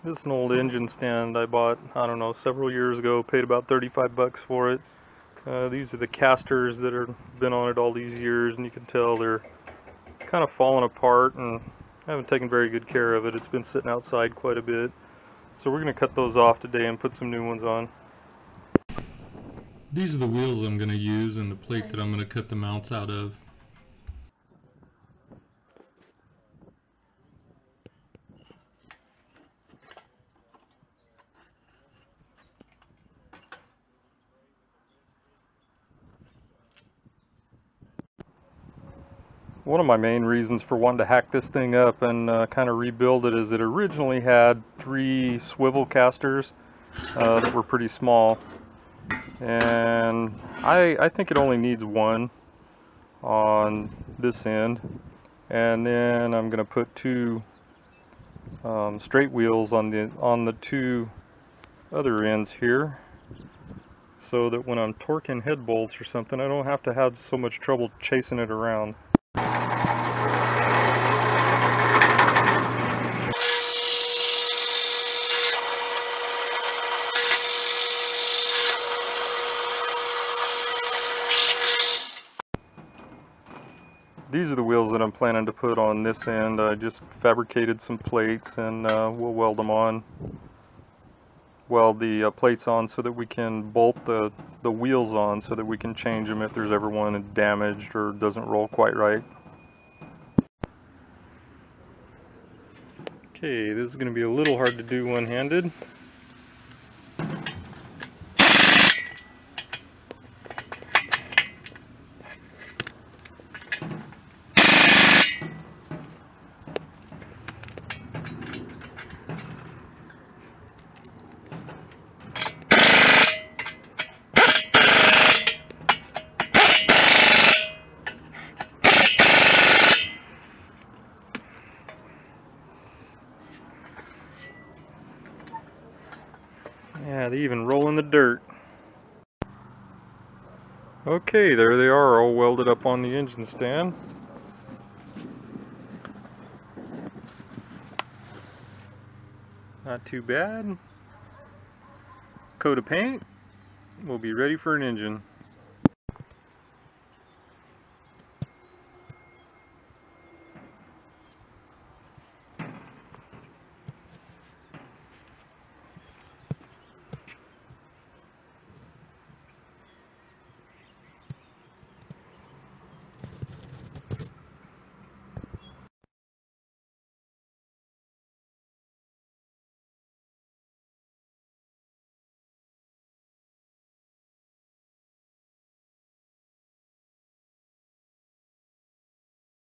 This is an old engine stand I bought, I don't know, several years ago. Paid about 35 bucks for it. These are the casters that have been on it all these years, and you can tell they're kind of falling apart, and I haven't taken very good care of it. It's been sitting outside quite a bit. So we're going to cut those off today and put some new ones on. These are the wheels I'm going to use and the plate that I'm going to cut the mounts out of. One of my main reasons for wanting to hack this thing up and kind of rebuild it is it originally had 3 swivel casters that were pretty small, and I think it only needs one on this end, and then I'm going to put 2 straight wheels on the 2 other ends here, so that when I'm torquing head bolts or something, I don't have to have so much trouble chasing it around. These are the wheels that I'm planning to put on this end. I just fabricated some plates, and we'll weld them on. Weld the plates on so that we can bolt the wheels on so that we can change them if there's ever one damaged or doesn't roll quite right. Okay, this is going to be a little hard to do one-handed. Yeah, they even roll in the dirt. Okay, there they are, all welded up on the engine stand. Not too bad. Coat of paint. We'll be ready for an engine.